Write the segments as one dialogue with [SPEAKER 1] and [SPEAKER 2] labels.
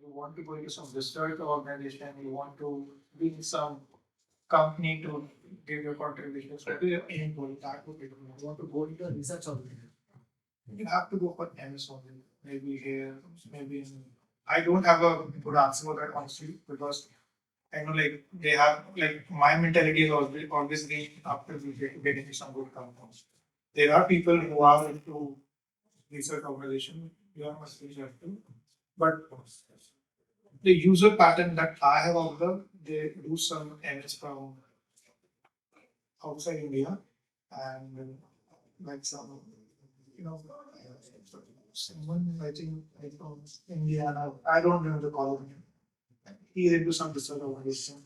[SPEAKER 1] you want to go into some research organization, you want to be in some company to give your contributions, what is your aim goal? That would be good. You want to go into a research organization. You have to go for MS only. Maybe here, maybe in. I don't have a good answer for that honestly because I know like they have like my mentality is always been after we get into some good companies. There are people who are into research organization, you are must research too. But the user pattern that I have observed, they do some MS from outside India and like some, you know, someone I think from India, I don't remember the college name. He's into some research organization.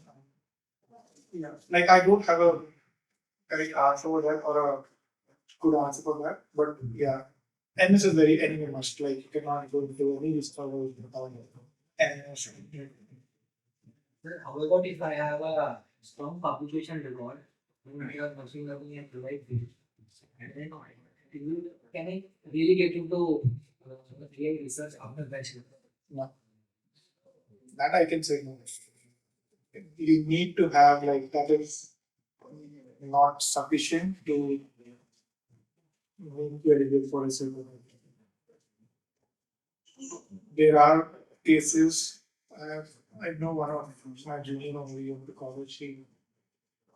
[SPEAKER 1] Yeah, like I don't have a correct answer for that or a good answer for that, but yeah, MS is very anyway must like you cannot go into any research without MS.
[SPEAKER 2] Sir, how about if I have a strong publication record in your machine learning and AI field, and then can I really get into AI research after graduation?
[SPEAKER 1] No, that I can say no. You need to have like that is not sufficient to make you eligible for a silver. There are cases. I know one of my junior only of the college. He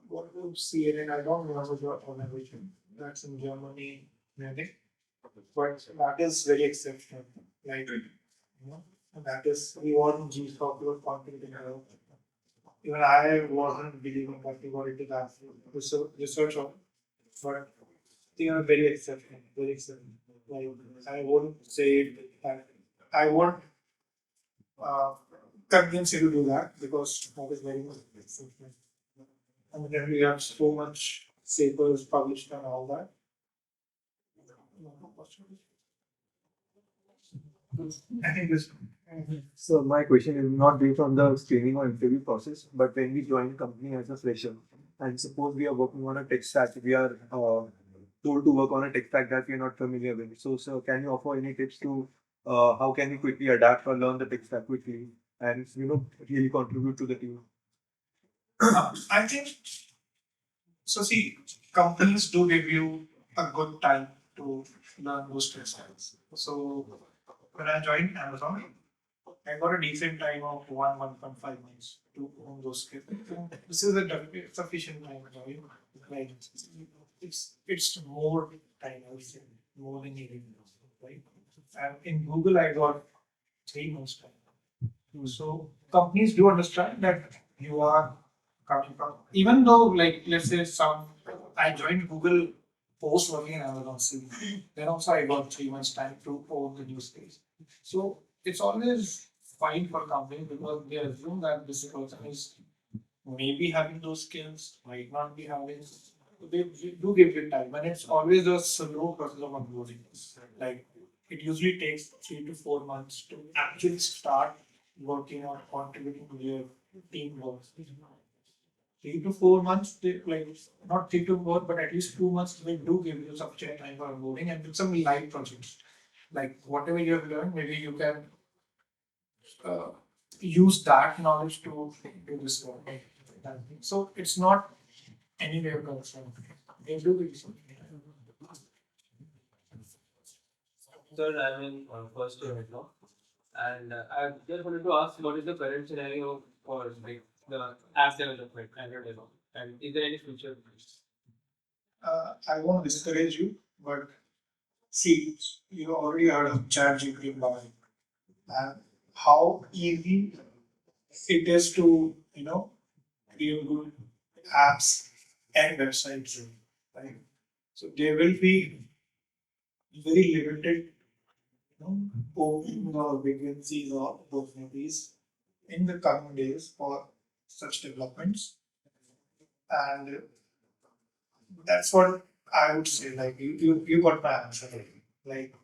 [SPEAKER 1] got to CNN. I don't remember the organization. That's in Germany, maybe. But that is very exceptional. Like that is we want G Stock was confident in her. Even I wasn't believing that we got into that research on, but they are very exceptional, very exceptional. Like I won't say that I won't uh, convince you to do that because that is very much exceptional. I mean, then we have so much papers published and all that. I think this.
[SPEAKER 3] So my question is not based on the screening or interview process, but when we join a company as a fresher, and suppose we are working on a tech stack, we are told to work on a tech stack that we are not familiar with. So can you offer any tips to how can we quickly adapt or learn the tech stack quickly and really contribute to the team?
[SPEAKER 1] I think so. See, companies do give you a good time to learn those skills. So when I joined Amazon, I got a decent time of 1 month and 5 months to own those skills. This is a sufficient time. Like it's more time, I would say, more than needed, right? And in Google, I got 3 months time. So companies do understand that you are coming from, even though like let's say some I joined Google post working in Amazon CV, then also I got 3 months time to own the new space. So it's always fine for companies because they assume that this person is maybe having those skills, might not be having. They do give you time, and it's always a slow process of onboarding. Like it usually takes 3 to 4 months to actually start working on contributing to your team work. 3 to 4 months, they, like not 3 to 4, but at least 2 months, they do give you sufficient time for onboarding and with some live projects. Like whatever you have learned, maybe you can uh, use that knowledge to do this work. So it's not anywhere concerned. They do give you something.
[SPEAKER 2] Sir, I'm in first year right now, and I just wanted to ask what is the current scenario for like the app development, Android development, and is there any future?
[SPEAKER 1] I won't discourage you, but see, you already heard of ChatGPT now, and how easy it is to create good apps and websites, right? So there will be very limited opening or vacancies or opportunities in the coming days for such developments, and that's what I would say. Like you got my answer. Like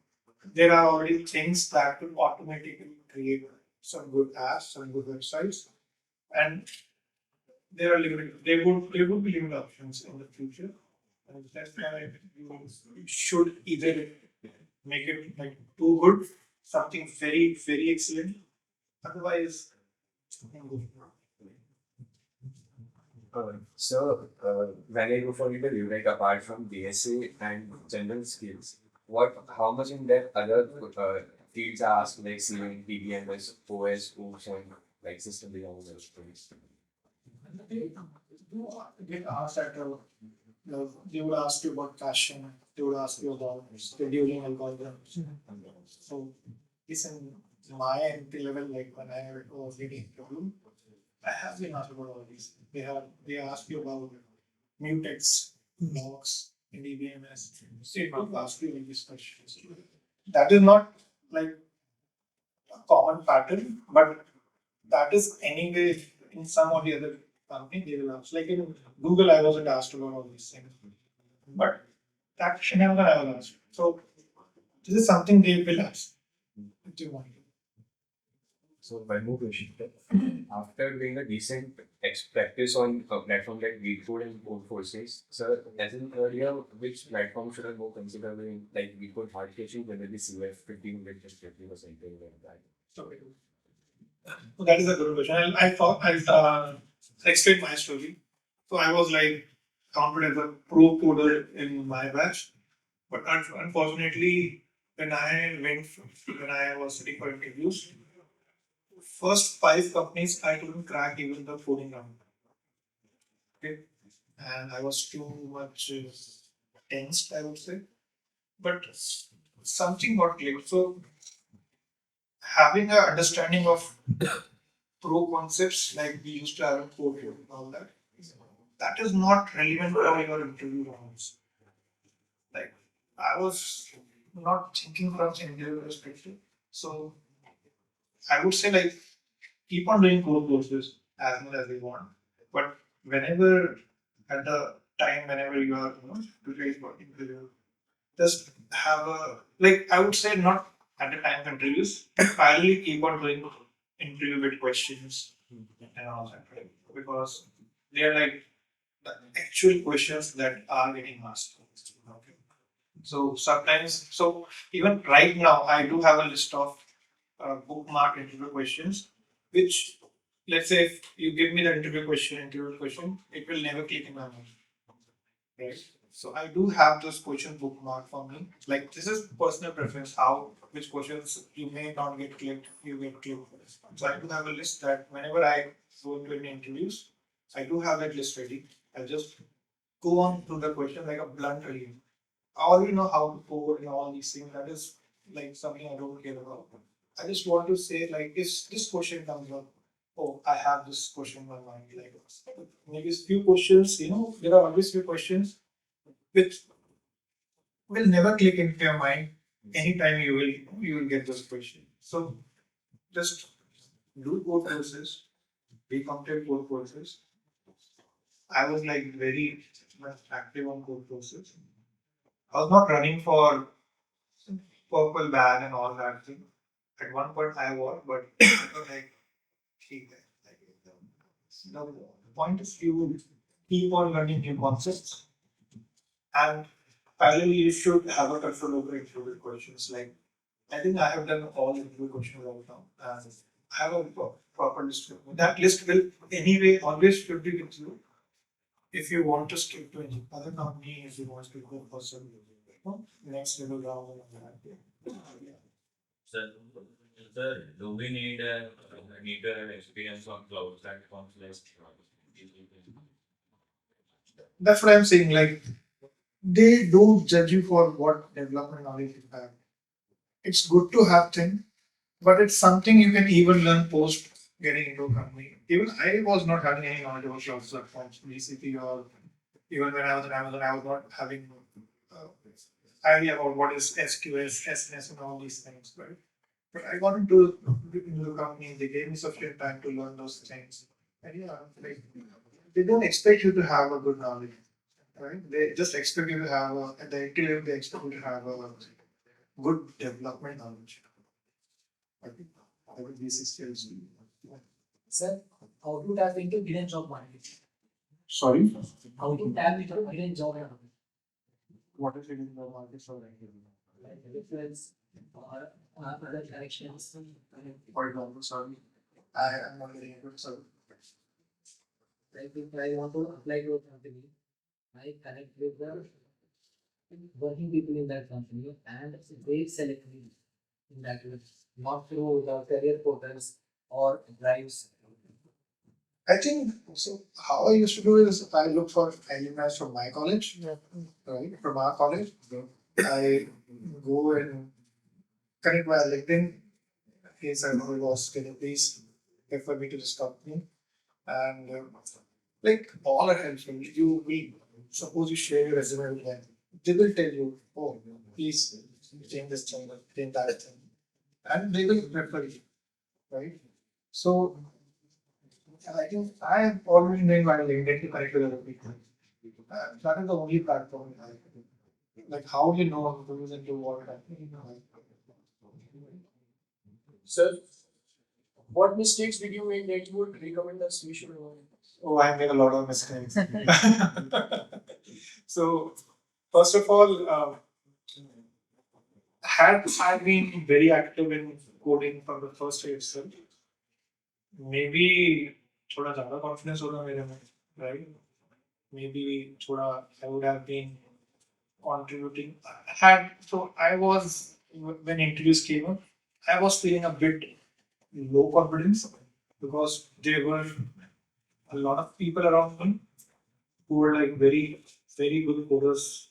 [SPEAKER 1] there are already things that will automatically create some good apps, some good websites, and there are limited. There would be limited options in the future, and that's why you should either make it like too good, something very excellent, Otherwise,
[SPEAKER 4] When I go for interview, like apart from BSc and general skills, how much in depth other fields are asked, like CM, PBMS, OS, OOS, and like system design things.
[SPEAKER 1] they get asked at they would ask you about caching, they would ask you about scheduling algorithms. So this in my entry level, like when I was getting interview, I have been asked about all these. They ask you about mutex, logs, in DBMS. So it will ask you all these questions. That is not like a common pattern, but that is anyway in some or the other company they will ask. Like in Google, I wasn't asked about all these things, but that never I was asked. So this is something they will ask. If they want.
[SPEAKER 4] So one more question. After doing a decent practice on a platform like LeetCode and Code Forces, sir, as in earlier, which platform should I go considering like LeetCode hard caching, generally CF 1500 or something like that?
[SPEAKER 1] So that is a good question. I'll explain my story. So I was like counted as a pro coder in my batch, but unfortunately, when I was sitting for interviews, first 5 companies I couldn't crack even the coding round. Okay, and I was too much tensed, I would say. But something got clicked. So having an understanding of pro concepts like we used to have in code and all that, that is not relevant for your interview rounds. Like I was not thinking from an interview perspective. So I would say like keep on doing core courses as much as you want. But whenever at the time whenever you are preparing for interview, just have a like I would say not at the time of interviews, parallelly keep on doing interview with questions and all that, right? Because they are like the actual questions that are getting asked. Okay. So sometimes, so even right now, I do have a list of bookmark interview questions, which let's say if you give me the interview question, it will never click in my mind, right? So I do have those questions bookmarked for me. Like this is personal preference, how which questions you may not get clicked, you get clicked. So I do have a list that whenever I go into any interviews, I do have that list ready. I just go on to the question like a blunt review. I already know how to code and all these things. That is like something I don't care about. I just want to say like if this question comes up, oh, I have this question in my mind. Like maybe few questions, there are always few questions which will never click into your mind anytime you will get those questions. So just do code courses, be comfortable code courses. I was like very much active on code courses. I was not running for purple bag and all that thing. At one point I was, but like ठीक है. Like, the point is you keep on learning new concepts and finally you should have a control over interview questions. Like I think I have done all interview questions right now and I have a proper list. That list will anyway always should be with you if you want to skip to any other company, if you want to go for some next level round and all that.
[SPEAKER 5] Sir, sir, do we need to have experience on cloud platforms like
[SPEAKER 1] That's what I'm saying. Like they don't judge you for what development knowledge you have. It's good to have things, but it's something you can even learn post getting into a company. Even I was not having any knowledge about cloud platforms, GCP, or even when I was at Amazon, I was not having uh, idea about what is SQS, SNS, and all these things, right? But I got into the company, they gave me sufficient time to learn those things. And yeah, like they don't expect you to have a good knowledge, right? They just expect you to have at the entry level, they expect you to have a good development knowledge. I think basic skills.
[SPEAKER 2] Sir, how to tap into hidden job market?
[SPEAKER 1] Sorry,
[SPEAKER 2] How to tap into hidden job market?
[SPEAKER 1] what is it in the market for
[SPEAKER 2] Like reference or other connections.
[SPEAKER 1] For example, sorry. I am not getting into it. So
[SPEAKER 2] Like if I want to apply to a company, I connect with the working people in that company and they select me in that way, not through the career portals or drives.
[SPEAKER 1] I think so. How I used to do is I look for alumni from my college, right? From our college, I go and connect via LinkedIn. Hey, sir, who was can you please refer me to this company? And like all are helpful. You will suppose you share your resume with them. They will tell you, oh, please change this thing, change that thing, and they will refer you, right? So I think I have always been via LinkedIn to connect with other people. That is the only platform I have. Like how you know who is into what.
[SPEAKER 6] Sir, what mistakes did you make that you would recommend us we should avoid?
[SPEAKER 1] Oh, I made a lot of mistakes. So, first of all, had I been very active in coding from the first day itself, maybe थोड़ा ज़्यादा confidence होगा मेरे में, right? Maybe थोड़ा I would have been contributing. I was when interviews came up, I was feeling a bit low confidence because there were a lot of people around me who were like very good coders,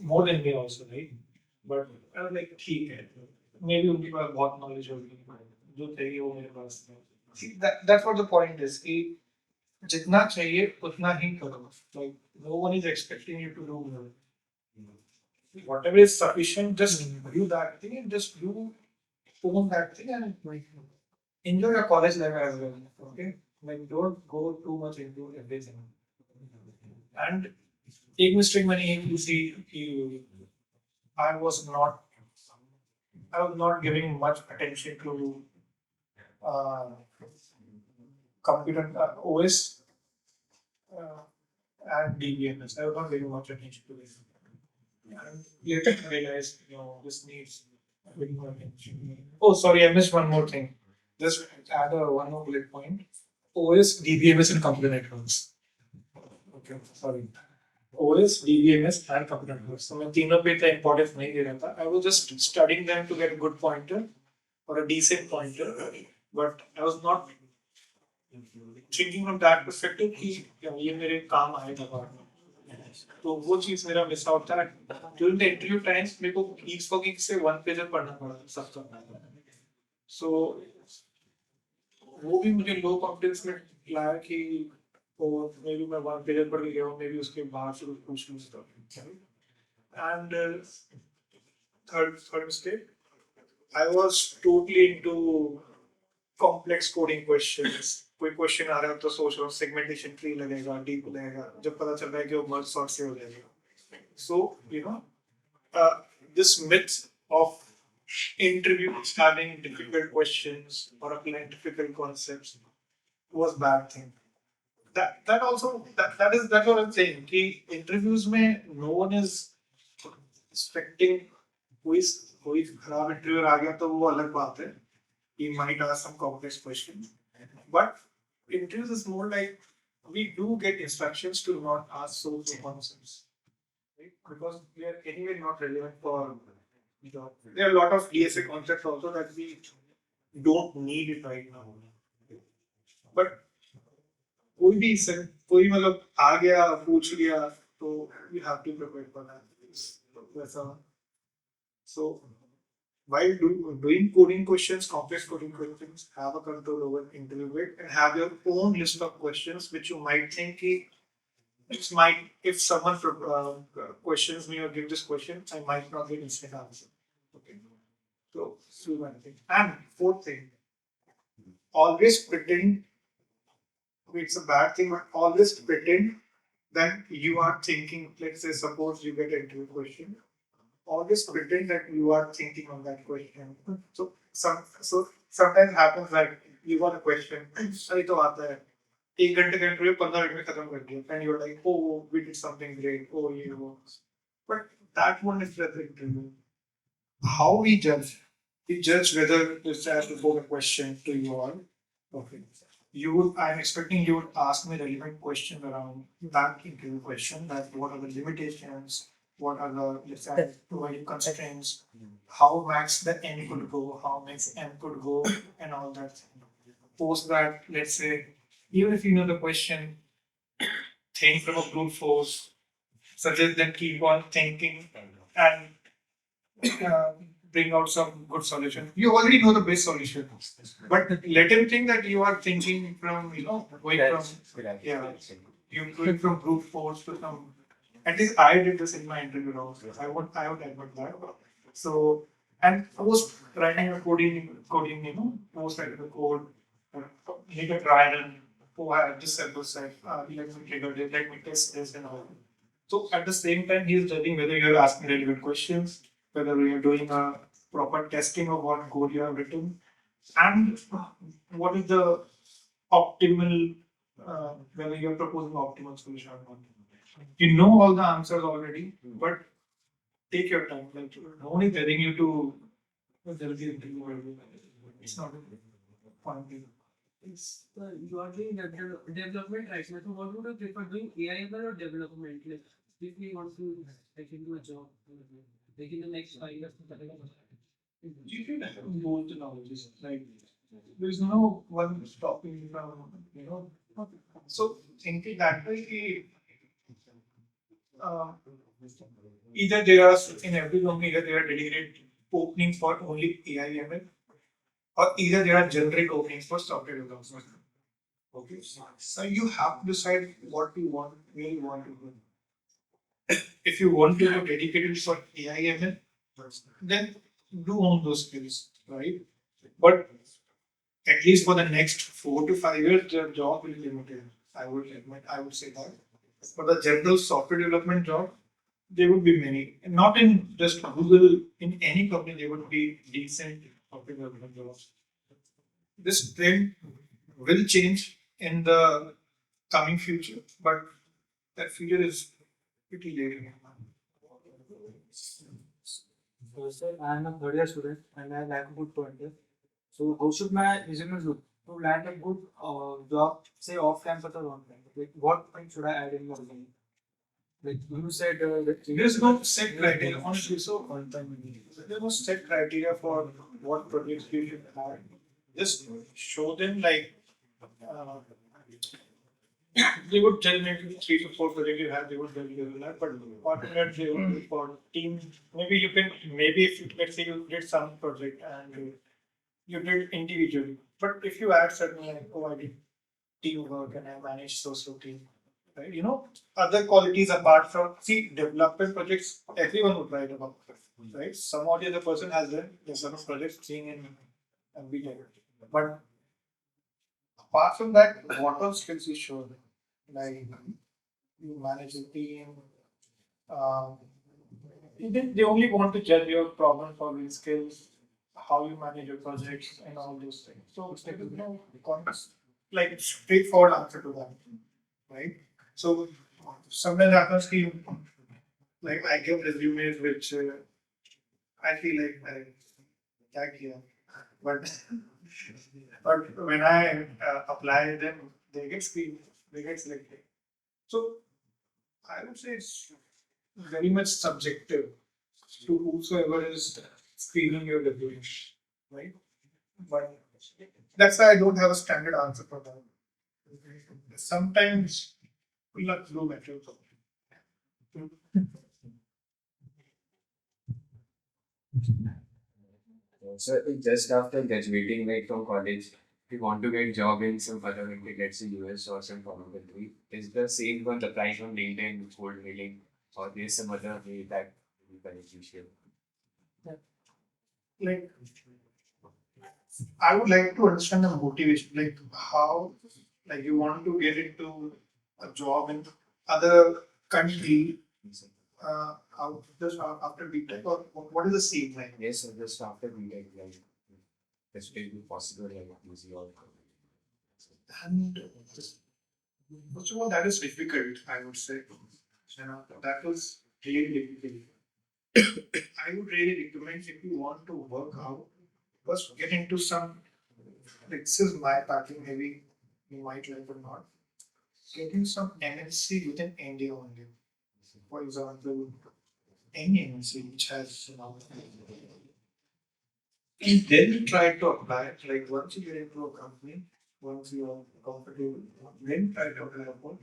[SPEAKER 1] more than me also, right? But I was like, ठीक है, maybe उनके पास बहुत knowledge होगी, जो चाहिए वो मेरे पास है. See, that's what the point is कि जितना चाहिए उतना ही करो. Like no one is expecting you to do more. Whatever is sufficient, just do that thing and just do own that thing and like enjoy your college life as well. Okay, like don't go too much into everything. And एक mistake मैंने ये की थी कि I was not giving much attention to uh, computer OS and DBMS. I was not giving much attention to this. And later I realized, this needs a bit more attention. Oh, sorry, I missed one more thing. Just add one more bullet point. OS, DBMS, and computer networks. Okay, sorry. OS, DBMS, and computer networks. So मैं तीनों पे इतना importance नहीं दे रहा था. I was just studying them to get a good pointer or a decent pointer, but I was not thinking from that perspective कि ये मेरे काम आएगा बाद में. तो वो चीज मेरा मिस आउट था. During the interview times मेरे को geeks for geeks से one pager पढ़ना पड़ा सबका. So वो भी मुझे लो कॉन्फिडेंस में लाया कि और मे बी मैं वन पेज पढ़ के गया हूँ, मे बी उसके बाहर से कुछ पूछ लूँ उसका. And third mistake, I was totally into complex coding questions. कोई क्वेश्चन आ रहा है तो सोच रहा हूँ सेगमेंटेशन ट्री लगेगा, डीप लगेगा, जब पता चल रहा है कि वो मर्ज सॉर्ट से हो जाएगा. So this myth of interviews having difficult questions or applying difficult concepts was bad thing. That also that's what I'm saying. कि interviews में no one is expecting कोई खराब interviewer आ गया तो वो अलग बात है. He might ask some complex questions, but interviews is more like we do get instructions to not ask so concepts, right? Because they are anyway not relevant for job. There are a lot of DSA concepts also that we don't need it right now. But कोई भी कोई मतलब आ गया पूछ लिया तो we have to prepare for that. वैसा. So while doing coding questions, complex coding questions, have a control over interview it and have your own list of questions which you might think if someone questions me or give this question, I might not get instant answer. Okay. So one thing. And fourth thing, always pretend. It's a bad thing, but always pretend that you are thinking. Let's say, suppose you get into a question. Always pretend that you are thinking on that question. So sometimes happens that you got a question. अरे तो आता है. एक घंटे का interview 15 minute में खत्म कर दिया. And you're like, oh, we did something great. Oh, ये वो. But that one is the interview. How we judge? We judge whether this has to pose a question to you all, Okay. I'm expecting you would ask me relevant questions around that interview question, that what are the limitations, what are the, let's say, providing constraints, how max the n could go, how max n could go, and all that. Post that, let's say, even if you know the question, think from a brute force, suggest that keep on thinking and uh, bring out some good solution. You already know the best solution, but let him think that you are thinking from, going from, yeah, you going from brute force to some. At least I did this in my interview also. I would admit that. So, and post writing a coding, post writing the code, uh, make a trial run. Oh, I have this sample set. Let me trigger it. Let me test this and all. So at the same time, he's judging whether you're asking relevant questions, whether you're doing a proper testing of what code you have written, and what is the optimal, whether you're proposing optimal solution or not. You know all the answers already, but take your time. Like no one is telling you to there will be interview or anything. It's not a point.
[SPEAKER 6] You are doing development right now. So what would you prefer doing AI/ML or development? Like if we want to like into a job, like in the next 5 years,
[SPEAKER 1] You should have both the knowledges. Like there's no one stopping you from. So thinking that way, uh, either there are in every company either there are dedicated openings for only AI ML, or either there are generic openings for software development. Okay, so you have to decide what you want, where you want to go. If you want to go dedicated for AI ML, then do own those skills, right? But at least for the next 4 to 5 years, the job will be limited. I would say that. For the general software development job, there would be many. And not in just Google, in any company, there would be decent software development jobs. This trend will change in the coming future, but that future is pretty late.
[SPEAKER 3] So, sir, I am a third year student and I lack a good pointer. So, how should my resume look to land a good job, say off campus or on campus? Like, what things should I add in my resume? Like you said,
[SPEAKER 1] There's no set criteria, honestly. So, there's no set criteria for what projects you should have. Just show them like uh, they would tell maybe 3 to 4 projects you have, they would tell you that, but what that they would do for team. Maybe if you, let's say you did some project and you did individually, but if you add certain like, oh, I did teamwork and I managed social team, right? Other qualities apart from, see, development projects, everyone would write about, right? Some or the other person has done some projects seen in MBTech. But apart from that, what are skills you show? Like you manage a team. Um, they only want to judge your problem solving skills, how you manage your projects, and all those things. So there is no like straightforward answer to that, right? So sometimes happens ki, like I give resumes which I feel like I क्या किया, but but when I apply them, they get screened, they get selected. So I would say it's very much subjective to whosoever is screening your resume, right? But that's why I don't have a standard answer for that. Sometimes luck do matter.
[SPEAKER 4] So just after graduating like from college, if you want to get job in some other country, let's say US or some foreign country, is the same one applying on LinkedIn, cold mailing, or there's some other way that will be beneficial?
[SPEAKER 1] Like I would like to understand the motivation, like how, like you want to get into a job in other country, just after BTech, or what is the scene like?
[SPEAKER 4] Yes, so just after BTech, like this will be possible, like easy or
[SPEAKER 1] And first of all, that is difficult, I would say. That was really difficult. I would really recommend if you want to work out, first get into some like this is my pattern, maybe you might like or not. Getting some MNC within India only. For example, any MNC which has and then try to apply it. Like once you get into a company, once you are comfortable, then try to apply for it.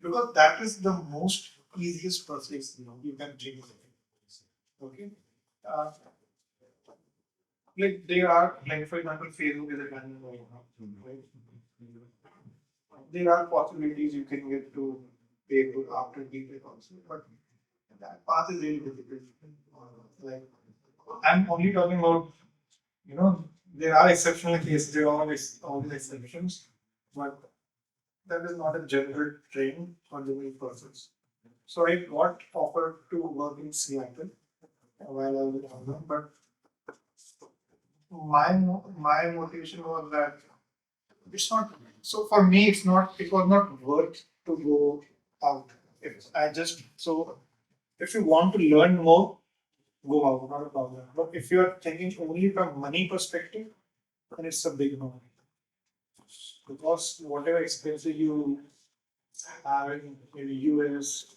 [SPEAKER 1] Because that is the most easiest process you can think of. Okay. Uh, like they are like for example Facebook is a kind of right? There are possibilities you can get to Facebook after BTech also, but that path is really difficult. Like I'm only talking about there are exceptional cases, there are always exceptions, but that is not a general trend on the way process. So I got offered to work in Seattle while I was in London, but my motivation was that it's not so for me it was not worth to go out. If I just so if you want to learn more, go out, not a problem. But if you're thinking only from money perspective, then it's a big no. Because whatever expenses you have in maybe US,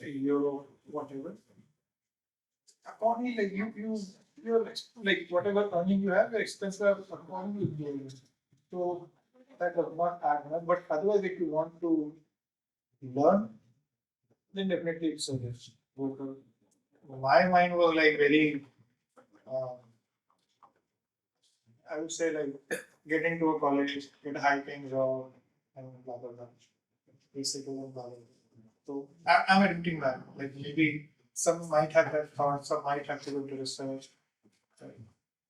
[SPEAKER 1] Europe, whatever, accordingly like like whatever earning you have, your expenses are accordingly going. So that does not add up. But otherwise if you want to learn, then definitely it's a yes. My mind was like very uh, I would say like get into a college, get a high paying job, and blah blah blah. Basically, blah blah. So I'm admitting that. Like maybe some might have that thought, some might have to go to research. Right?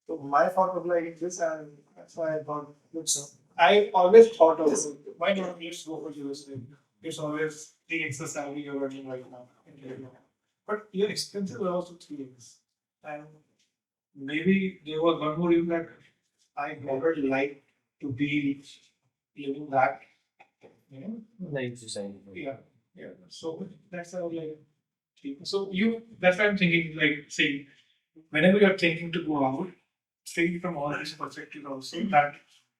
[SPEAKER 1] So my thought was like this, and that's why I thought, look, so I always thought of why not let's go for USA. It's always 3x the salary you're earning right now. But your expenses are also 3x. And maybe there was one more reason that I never liked to be living that, you know.
[SPEAKER 4] Nice design.
[SPEAKER 1] Yeah, yeah. So that's how like. So that's why I'm thinking like, see, whenever you're thinking to go out, think from all these perspectives also that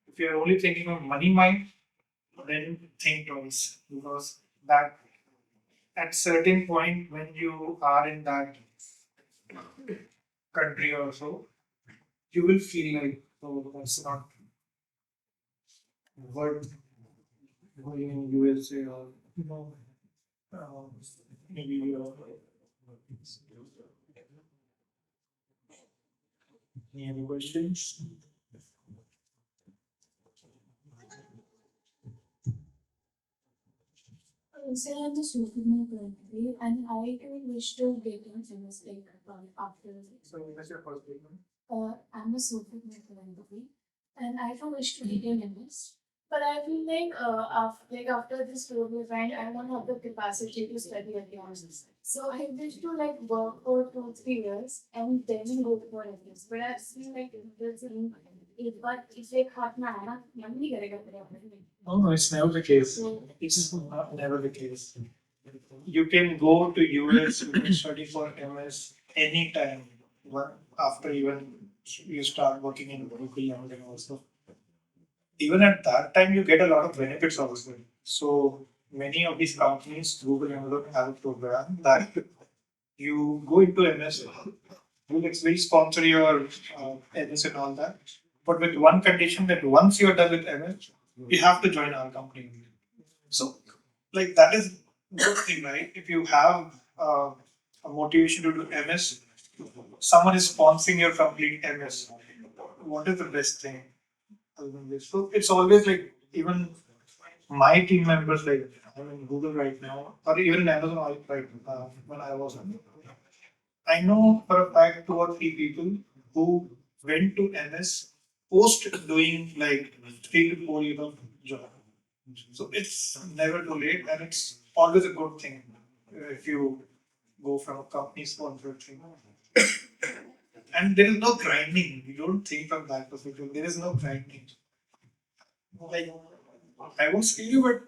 [SPEAKER 1] if you're only thinking of money mind, then think twice because that at certain point when you are in that country or so, you will feel like, oh, that's not worth going in USA or uh, maybe any questions?
[SPEAKER 7] So I'm just looking at currently, and I do wish to get in famous like after.
[SPEAKER 1] So that's your first statement.
[SPEAKER 7] I'm a super currently, and I do wish to get in this. But I feel after this global event, I don't have the capacity to study again. So I wish to like work for 2 3 years and then go for this. But I feel like there's a एक बार इसे खाना है ना मन नहीं करेगा तेरे अपने में.
[SPEAKER 1] Oh no, it's never the case. It's not, never the case. You can go to US, you can study for MS anytime. One after even you start working in Google and also. Even at that time, you get a lot of benefits also. So many of these companies, Google and Amazon, have a program that you go into MS, will sponsor your MS and all that. But with one condition that once you're done with MS, you have to join our company. So, like that is good thing, right? If you have a motivation to do MS, someone is sponsoring your complete MS. What is the best thing? Other than this? So it's always like even my team members, like I'm in Google right now, or even in Amazon, right when I was on. I know for a fact 2 or 3 people who went to MS post doing like 3 to 4 years of job. So it's never too late, and it's always a good thing if you go from a company sponsored thing. And there is no grinding. You don't think from that perspective. There is no grinding. Like I won't scare you, but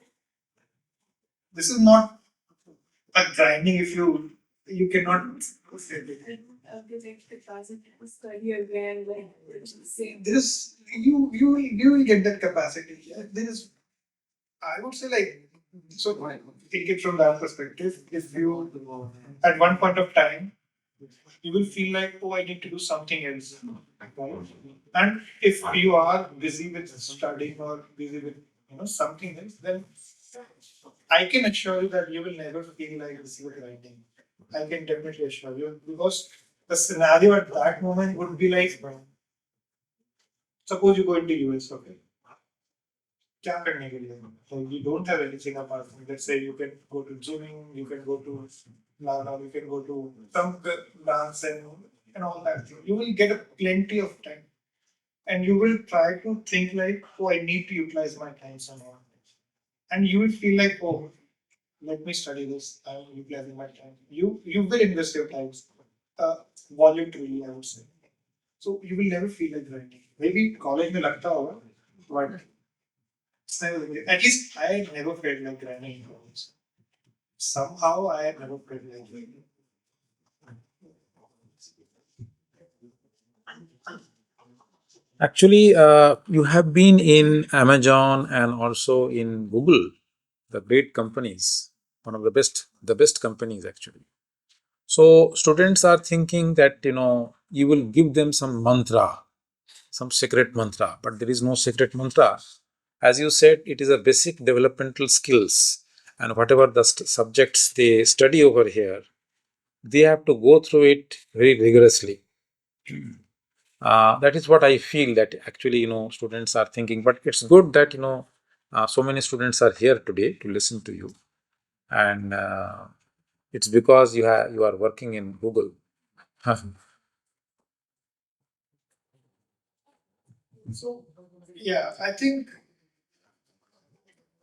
[SPEAKER 1] this is not a grinding if you cannot
[SPEAKER 7] the next capacity to study again, like same.
[SPEAKER 1] This you will get that capacity. Yeah. There is, I would say, like, so take it from that perspective. If you at one point of time you will feel like, oh, I need to do something else, right? And if you are busy with studying or busy with something else, then I can assure you that you will never feel like this is writing. I can definitely assure you, because the scenario at that moment would be like, suppose you go into US, okay? क्या करने के लिए? So you don't have anything apart from, let's say, you can go to gymming, you can go to Lala, you can go to some dance and all that thing. You will get a plenty of time, and you will try to think like, oh, I need to utilize my time somehow, and you will feel like, oh, let me study this. I'm utilizing my time. You will invest your time, voluntarily, I would say. So you will never feel like grinding. Maybe college में लगता होगा, but at least I never felt like grinding in college. Somehow I never felt like grinding.
[SPEAKER 8] Actually, you have been in Amazon and also in Google, the great companies, one of the best companies actually. So students are thinking that you will give them some mantra, some secret mantra, but there is no secret mantra. As you said, it is a basic developmental skills, and whatever the subjects they study over here, they have to go through it very rigorously. That is what I feel that actually students are thinking. But it's good that so many students are here today to listen to you, and it's because you are working in Google.
[SPEAKER 1] So yeah, I think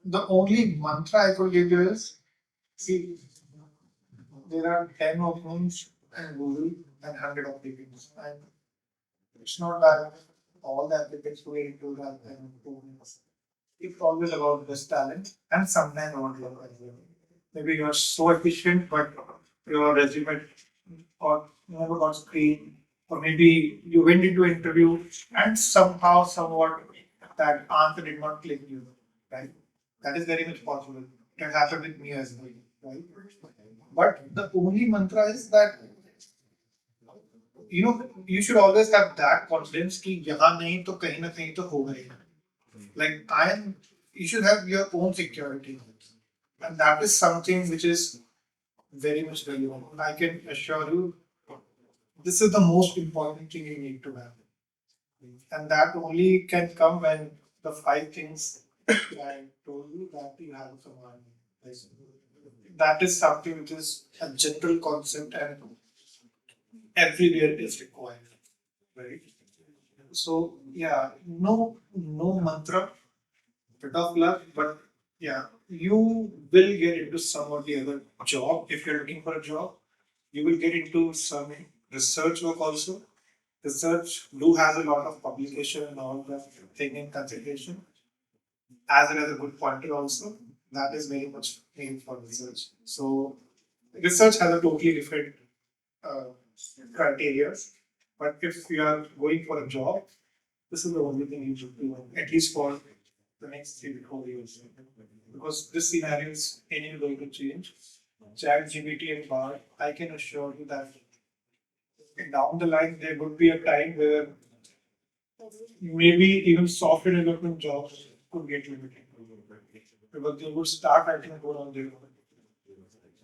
[SPEAKER 1] the only mantra I could give you is, see, there are 10 openings in Google and 100 applicants. And it's not that all the applicants who get into that 10 openings. It's always about this talent and sometimes about luck as well. Maybe you are so efficient, but your resume or never got screened, or maybe you went into an interview and somehow, somewhat, that answer did not click you, right? That is very much possible. It has happened with me as well, right? But the only mantra is that you should always have that confidence कि यहाँ नहीं तो कहीं ना कहीं तो होगा ही. Like you should have your own security, and that is something which is very much relevant. I can assure you, this is the most important thing you need to have, and that only can come when the 5 things I told you that you have someone. That is something which is a general concept and everywhere is required, right? So yeah, no mantra, bit of luck, but yeah, you will get into some or the other job if you're looking for a job. You will get into some research work also. Research do has a lot of publication and all that thing in consideration, as well as a good pointer also. That is very much needed for research. So research has a totally different uh, criteria. But if you are going for a job, this is the only thing you should do, at least for the next 3 to 4 years. Because this scenario is anyway going to change. Chat, GPT, and BAR, I can assure you that down the line there would be a time where maybe even software development jobs could get limited. Because they would start writing code on their own.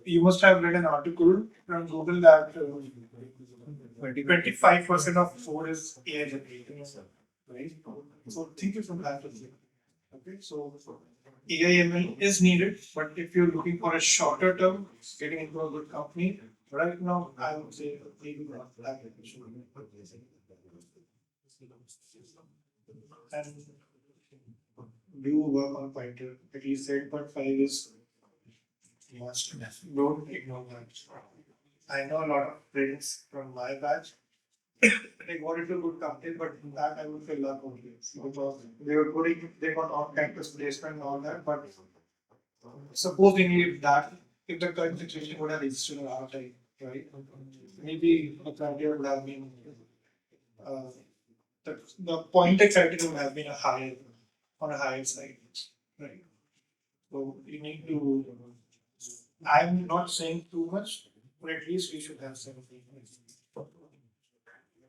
[SPEAKER 1] You must have read an article from Google that 25% of code is AI generated, right? So think it from that perspective. Okay, so AI/ML is needed, but if you're looking for a shorter term, getting into a good company, right now I would say maybe not that application. And do work on Pointer. At least 7.5 is must. Don't ignore that. I know a lot of friends from my batch. They got into good company, but that I would say luck only. Because they got on campus placement and all that, but supposingly if the current situation would have reached to our time, right? Maybe the criteria would have been uh, the pointed criteria would have been on a higher side, right? So you need to. I'm not saying too much, but at least we should have 17.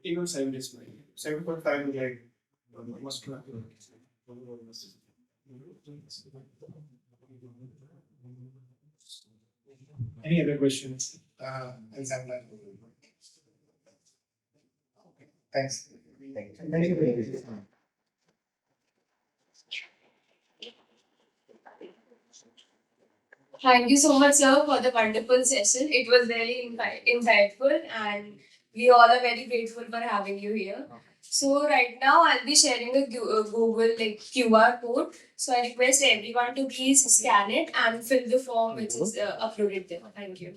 [SPEAKER 1] Even 7 is fine. 7.5 is like must have. Any other questions? Exam done. Thanks.
[SPEAKER 3] Thank you.
[SPEAKER 9] Thank you so much, sir, for the wonderful session. It was really insightful, and we all are very grateful for having you here. So right now, I'll be sharing a Google like QR code. So I request everyone to please scan it and fill the form which is uploaded there. Thank you.